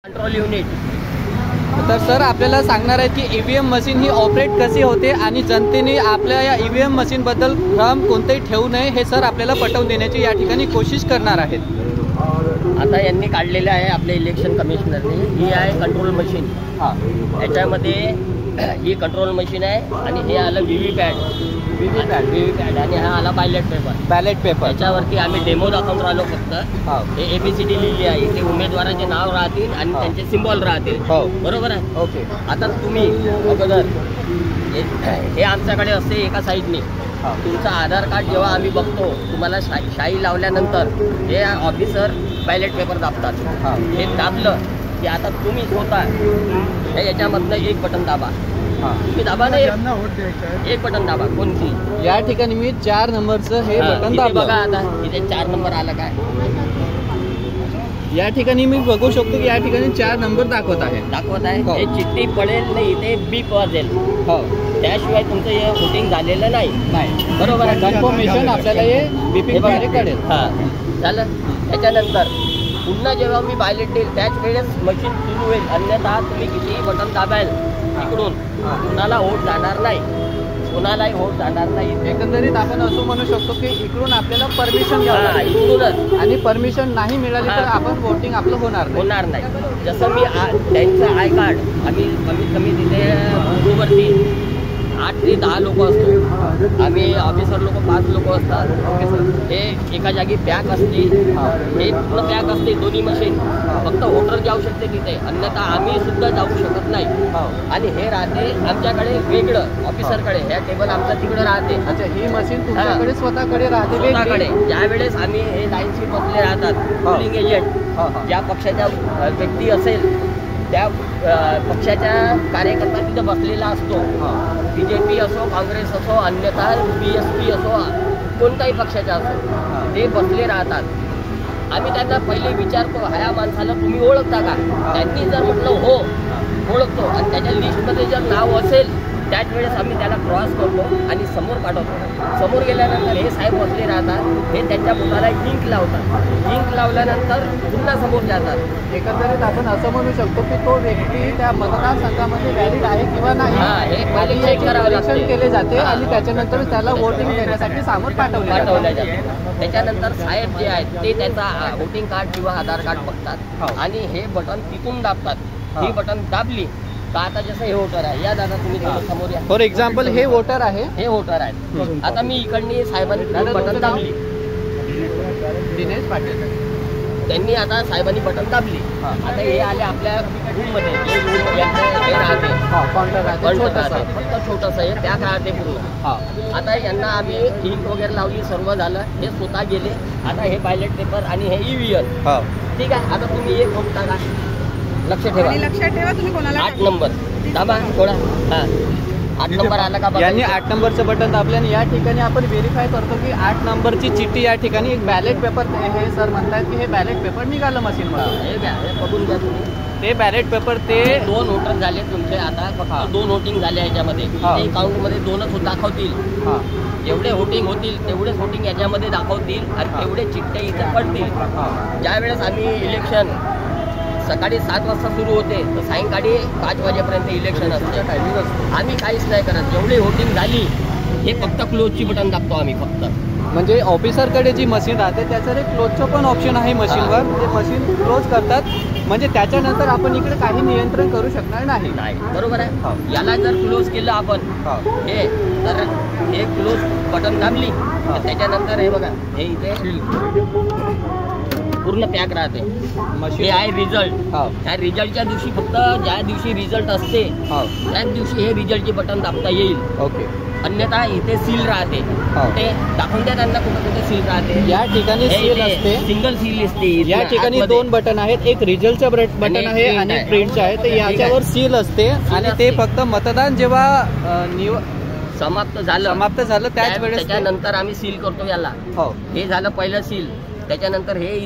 Control unit. तर sir आपल्याला सांगणार आहे की ईव्हीएम मशीन ही ऑपरेट कशी होते आणि जनतेने आपल्या या ईव्हीएम मशीनबद्दल भ्रम कोणतेही ठेवू नये हे सर आपल्याला पटवून देण्याची या ठिकाणी कोशिश करणार आहेत। आता यांनी काढलेलं आहे आपल्या इलेक्शन कमिशनरने, ही आहे कंट्रोल मशीन। याच्यामध्ये ही कंट्रोल मशीन आहे आणि हे आलं व्हीव्हीपॅट आणि हा आला बॅलेट पेपर। याच्यावरती आम्ही डेमो दाखवून राहिलो फक्त। हे ABCD लिहिली आहे, इथे उमेदवाराचे नाव राहतील आणि त्यांचे सिम्बॉल राहतील, बरोबर आहे। ओके, आता तुम्ही अगोदर हे आमच्याकडे असते एका साईडने। तुमचं आधार कार्ड जेव्हा आम्ही बघतो, तुम्हाला शाई लावल्यानंतर हे ऑफिसर बॅलेट पेपर दाबतात। हे दाबलं की आता तुम्ही स्वतः हे याच्यामधनं एक बटन दाबा, तुम्ही दाबा नाही, एक बटन दाबा कोणती। या ठिकाणी मी 4 नंबरचं हे बटन दाबलं। बघा आता इथे 4 नंबर आला काय, या ठिकाणी मी बघू शकतो की या ठिकाणी 4 नंबर दाखवत आहे। हे चिठ्ठी पडेल नाही, इथे बीप वाजेल, त्याशिवाय तुमचं हे वोटिंग झालेलं नाही, बरोबर आहे। कन्फर्मेशन आपल्याला हे बीपी द्वारे कळेल। झालं। त्याच्यानंतर पुन्हा जेव्हा मी बॅलेट देईल त्याच वेळेस मशीन सुरू होईल, अन्यथा तुम्ही कितीही बटन दाबाल इकडून कुणाला वोट जाणार नाही, कुणालाही वोट जाणार नाही। एकंदरीत आपण असं म्हणू शकतो की इकडून आपल्याला परमिशन घ्यावं इकडूनच, आणि परमिशन नाही मिळाली तर आपण वोटिंग आपलं होणार नाही। जसं मी त्यांचं आय कार्ड आम्ही कमीत कमी तिथे बरोबरती 8 ते 10 लोक असतो, आम्ही ऑफिसर लोक 5 लोक असतात। हे एका जागी पॅक असते, हे पूर्ण पॅक असते दोन्ही मशीन, फक्त वोटर जाऊ शकते तिथे, अन्यथा आम्ही सुद्धा जाऊ शकत नाही। आणि हे राहते आमच्याकडे वेगळं, ऑफिसरकडे ह्या टेबल आमच्या तिकडे राहते। अच्छा, ही मशीन तुमच्याकडे स्वतःकडे राहते स्वतःकडे। ज्यावेळेस आम्ही हे लाईनशी बसले राहतात, पोलिंग एजंट ज्या पक्षाच्या व्यक्ती असेल त्या पक्षाच्या कार्यकर्ता तिथं बसलेला असतो, BJP असो, काँग्रेस असो, अन्यथा BSP असो, कोणताही पक्षाचा असो, ते बसले राहतात। आम्ही त्यांना पहिले विचारतो, ह्या माणसाला तुम्ही ओळखता का? त्यांनी जर म्हटलं हो ओळखतो आणि त्याच्या लिस्टमध्ये जर नाव असेल त्याच वेळेस आम्ही त्याला क्रॉस करतो आणि समोर पाठवतो। समोर गेल्यानंतर हे साहेब बसले राहतात, हे त्यांच्या बोटाला हिंक लावतात, हिंक लावल्यानंतर पुन्हा समोर जातात। एकंदरीत आपण असं म्हणू शकतो की तो व्यक्ती त्या मतदारसंघामध्ये व्हॅलिड आहे किंवा नाही हे पहिले चेक करावं लागतं, केले जाते आणि त्याच्यानंतर त्याला वोटिंग देण्यासाठी समोर पाठवल्या जाते। त्याच्यानंतर साहेब जे आहेत ते त्याचा वोटिंग कार्ड किंवा आधार कार्ड बघतात आणि हे बटन तिथून दाबतात। ही बटन दाबली का आता जसं हे वोटर आहे, या दादा तुम्ही समोर या। फॉर एक्झाम्पल हे वोटर आहे, हे वोटर आहेत। आता मी इकडनी साहेबांनी बटन दाबली, दिनेश पाटील, त्यांनी आता साहेबांनी बटन दाबली, आता हे आले आपल्या रूममध्ये, हे राहते फक्त छोटंसं हे पॅक राहते पूर्ण। आता यांना आम्ही हिंक वगैरे लावली, सर्व झालं, हे स्वतः गेले। आता हे बॅलेट पेपर आणि हे EVM, ठीक आहे। आता तुम्ही एक वोट टाका, लक्षात ठेवा तुम्ही कोणाला 8 नंबर दाबा थोडा, 8 नंबर आला का? यांनी 8 नंबरचं बटन दाबल्याने या ठिकाणी आपण व्हेरीफाय करतो की 8 नंबरची चिठ्ठी या ठिकाणी एक बॅलेट पेपर, हे सर म्हणतात की हे बॅलेट पेपर निघालं मशीनमध्ये। हे बघून घ्या तुम्ही, ते बॅलेट पेपर, ते 2 वोटर झाले तुमचे, आता फक्त 2 वोटिंग झाले याच्यामध्ये, अकाउंटमध्ये 2च दाखवतील। जेवढे वोटिंग होतील तेवढेच वोटिंग याच्यामध्ये दाखवतील आणि तेवढे चिठ्ठ्या इथे पडतील। ज्यावेळेस आम्ही इलेक्शन सकाळी 7 वाजता सुरू होते तर सायंकाळी 5 वाजेपर्यंत इलेक्शन असते, आम्ही काहीच नाही करत। जेवढी वोटिंग झाली हे फक्त क्लोजची बटन दाबतो आम्ही फक्त। म्हणजे ऑफिसरकडे जी मशीन राहते त्याचं एक क्लोजचं पण ऑप्शन आहे मशीनवर, ते मशीन क्लोज करतात, म्हणजे त्याच्यानंतर आपण इकडे काही नियंत्रण करू शकणार नाही, बरोबर आहे। याला जर क्लोज केलं आपण हे, तर हे क्लोज बटन दाबली त्याच्यानंतर हे बघा, हे इथे पूर्ण पॅक राहते। हे आहे रिझल्ट, ह्या रिझल्टच्या दिवशी फक्त ज्या दिवशी रिझल्ट असते त्याच दिवशी हे रिझल्टचे बटन दाबता येईल। ओके, अन्यथा इथे सील राहते, ते दाखवून द्या त्यांना कुठे सील राहते। या ठिकाणी सील असते, सिंगल सील असते। या ठिकाणी 2 बटन आहेत, एक रिझल्टचं बटन आहे आणि प्रिंटचं आहे, तर याच्यावर सील असते आणि ते फक्त मतदान जेव्हा समाप्त झालं त्याच वेळेस त्याच्यानंतर आम्ही सील करतो याला। हे झालं पहिलं सील, त्याच्यानंतर हे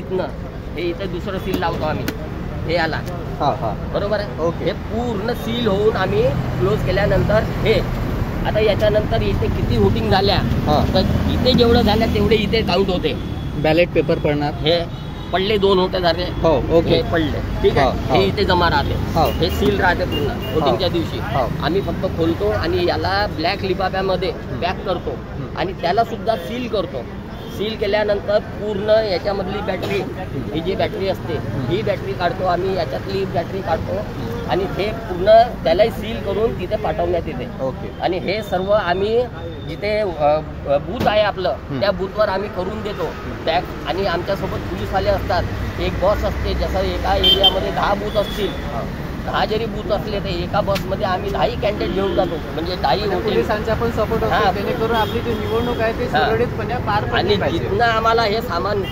इथे दुसरं सील लावतो आम्ही, हे आला, बरोबर आहे। हे पूर्ण सील होऊन आम्ही क्लोज केल्यानंतर हे आता याच्यानंतर इथे किती वोटिंग झाल्या तर इथे जेवढं झाल्या तेवढे इथे काउंट होते, बॅलेट पेपर पडणार। हे पडले 2 होते झाले. हो, ओके. हे पडले, ठीक आहे. हो, हे हो. इथे जमा राहते. हो. हे सील राहते पूर्ण वोटिंगच्या दिवशी. हो. आम्ही फक्त खोलतो आणि याला ब्लॅक लिफाफ्यामध्ये पॅक करतो आणि त्याला सुद्धा सील करतो. सील केल्यानंतर पूर्ण याच्यामधली बॅटरी, ही जी बॅटरी असते ही बॅटरी काढतो आम्ही, याच्यातली बॅटरी काढतो आणि ते पूर्ण त्यालाही सील करून तिथे पाठवण्यात येते. ओके. आणि हे सर्व आम्ही जिथे बूथ आहे आपलं त्या बूथवर आम्ही करून देतो टॅग. आणि आमच्यासोबत पोलीसवाले असतात, एक बस असते. जसं एका एरियामध्ये 10 बूथ असतील, 10 जरी बूथ असले तर एका बसमध्ये आम्ही 10 कॅन्डिडेट घेऊन जातो. म्हणजे 10 पोलिसांचा पण सपोर्ट असतो जेणेकरून आपली जी निवडणूक आहे ती सुरळीतपणे पार आणि पडली पाहिजे. जिथनं आम्हाला हे सामान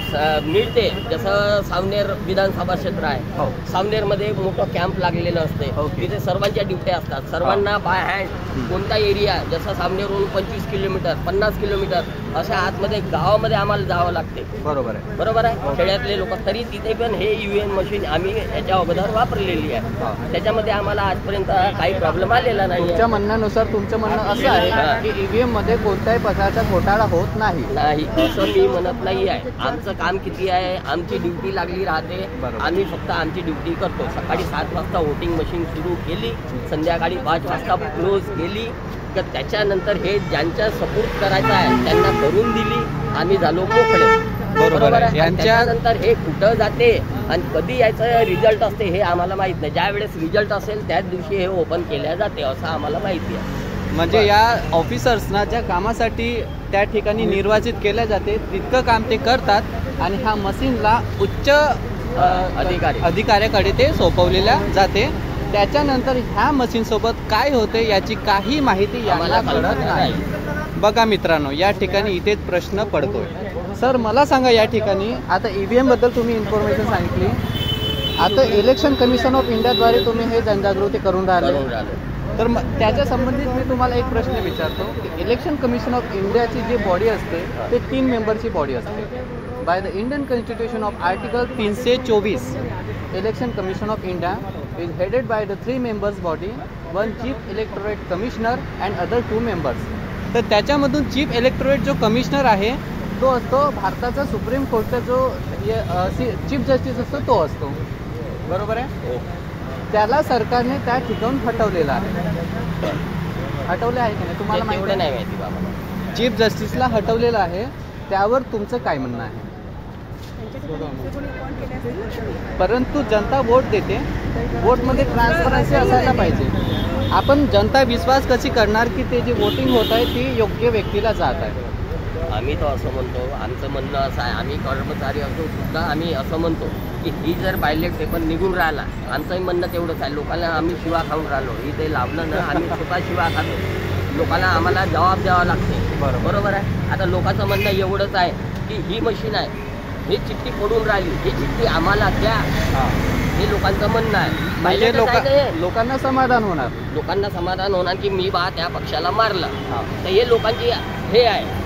मिळते, जसं सावनेर विधानसभा क्षेत्र आहे, सावनेरमध्ये मोठं कॅम्प लागलेलं असते. तिथे सर्वांच्या ड्युट्या असतात. सर्वांना बाय हँड कोणता एरिया, जसं सावनेरहून 25 किलोमीटर 50 किलोमीटर अशा आतमध्ये गावामध्ये आम्हाला जावं लागते. बरोबर आहे, बरोबर आहे. खेड्यातले लोक तरी तिथे पण हे ईव्हीएम मशीन आम्ही याच्या अगोदर वापरलेली आहे. त्याच्यामध्ये आम्हाला आजपर्यंत काही प्रॉब्लेम आलेला नाही. तुमच्या म्हणण्यानुसार तुमचं म्हणणं असं आहे की ईव्हीएम मध्ये कोणत्याही प्रकारचा घोटाळा होत नाही. नाही, असं मी म्हणत नाही आहे. आमचं काम किती आहे, आमची ड्युटी लागली राहते. आम्ही फक्त आमची ड्युटी करतो. सकाळी 7 वाजता वोटिंग मशीन सुरू केली, संध्याकाळी 5 वाजता क्लोज केली. तर त्याच्यानंतर हे ज्यांच्या सपोर्ट करायचं आहे त्यांना करून दिली, आम्ही झालो मोकळे. बरोबर आहे. त्याच्यानंतर हे कुठं जाते आणि कधी याचं रिझल्ट असते हे आम्हाला माहित नाही. ज्या वेळेस रिझल्ट असेल त्याच दिवशी हे ओपन केल्या जाते असं आम्हाला माहिती आहे. म्हणजे या ऑफिसर्सना ज्या कामासाठी त्या ठिकाणी निर्वाचित केल्या जाते तितकं काम ते करतात आणि ह्या मशीनला उच्च अधिकाऱ्याकडे ते सोपवलेल्या जाते. त्याच्यानंतर ह्या मशीन सोबत काय होते याची काही माहिती आम्हाला कळत नाही. बघा मित्रांनो, या ठिकाणी इथेच प्रश्न पडतोय. सर मला सांगा, या ठिकाणी आता ईव्हीएम बद्दल तुम्ही इन्फॉर्मेशन सांगितली, आता इलेक्शन कमिशन ऑफ इंडियाद्वारे तुम्ही हे जनजागृती करून राहिले, तर त्याच्या संबंधित मी तुम्हाला एक प्रश्न विचारतो की इलेक्शन कमिशन ऑफ इंडियाची जी बॉडी असते ते 3 मेंबरची बॉडी असते. By the Indian constitution of article 324 election commission of India is headed by the 3 members body, 1 chief electorate commissioner and other 2 members. तर त्याच्यामधून चीफ इलेक्टोरेट जो कमिशनर आहे तो असतो भारताचा सुप्रीम कोर्टचा जो चीफ जस्टिस असतो तो असतो. बरोबर आहे. त्याला सरकारने त्या ठिकाणून हटवलेला आहे. हटवले आहे की नाही तुम्हाला माहिती नाही माहिती बाबा. चीफ जस्टिसला हटवलेलं आहे, त्यावर तुमचं काय म्हणणं आहे? परंतु जनता वोट देते, वोटमध्ये ट्रान्सपरन्सी असायला पाहिजे. आपण जनता विश्वास कशी करणार की ते जे वोटिंग होत आहे ती योग्य व्यक्तीला जात आहे? आम्ही तर असं म्हणतो, आमचं म्हणणं असं आहे, आम्ही कर्मचारी असून सुद्धा आम्ही असं म्हणतो की ही जर बॅलेट पेपर निघून राहिला, आमचंही म्हणणं तेवढंच आहे. लोकांना आम्ही शिवा खाऊन राहिलो, इथे लावलं ना आम्ही स्वतः शिवा खातो. लोकांना आम्हाला जबाब द्यावा लागते. बरोबर आहे. आता लोकांचं म्हणणं एवढंच आहे की ही मशीन आहे, ही चिठ्ठी पडून राहिली, ही चिठ्ठी आम्हाला द्या, हे लोकांचं म्हणणं आहे. लोकांना समाधान होणार, लोकांना समाधान होणार की मी बा त्या पक्षाला मारलं, तर हे लोकांची हे आहे.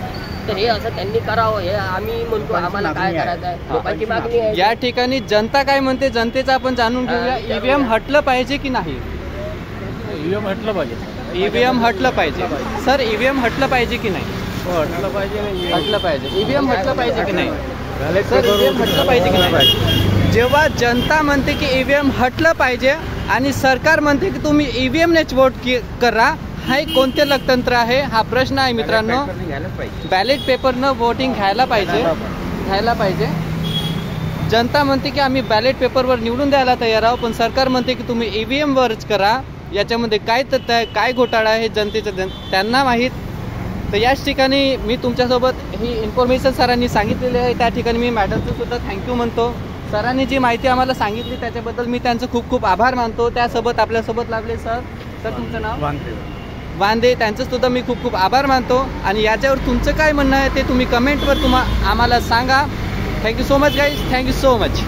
तर हे असं त्यांनी करावं हे आम्ही म्हणतो. आम्हाला काय करायचं आहे, लोकांची मागणी आहे. या ठिकाणी जनता काय म्हणते जनतेचं आपण जाणून घेऊया. ईव्हीएम हटलं पाहिजे की नाही? ईव्हीएम हटलं पाहिजे. ईव्हीएम हटलं पाहिजे. सर ईव्हीएम हटलं पाहिजे की नाही? हटलं पाहिजे. हटलं पाहिजे. ईव्हीएम हटलं पाहिजे की नाही? सर ईव्हीएम हटलं पाहिजे की नाही? जेव्हा जनता म्हणते की ईव्हीएम हटलं पाहिजे आणि सरकार म्हणते की तुम्ही ईव्हीएमनेच वोट करा, हा एक कोणते लोकतंत्र आहे हा प्रश्न आहे मित्रांनो. बॅलेट पेपरनं वोटिंग घ्यायला पाहिजे. जनता म्हणते की आम्ही बॅलेट पेपरवर निवडून द्यायला तयार आहोत, पण सरकार म्हणते की तुम्ही ईव्हीएम वरच करा. याच्यामध्ये काय घोटाळा आहे जनतेचं त्यांना माहीत. तर याच ठिकाणी मी तुमच्यासोबत ही इन्फॉर्मेशन सरांनी सांगितलेली आहे. त्या ठिकाणी मी मॅडमचं सुद्धा थँक्यू म्हणतो. सरांनी जी माहिती आम्हाला सांगितली त्याच्याबद्दल मी त्यांचं खूप खूप आभार मानतो. त्यासोबत आपल्यासोबत लागले सर तुमचं नाव? वांदे. त्यांचं सुद्धा मी खूप खूप आभार मानतो. आणि याच्यावर तुमचं काय म्हणणं आहे ते तुम्ही कमेंटवर आम्हाला सांगा. Thank you so much guys. Thank you so much.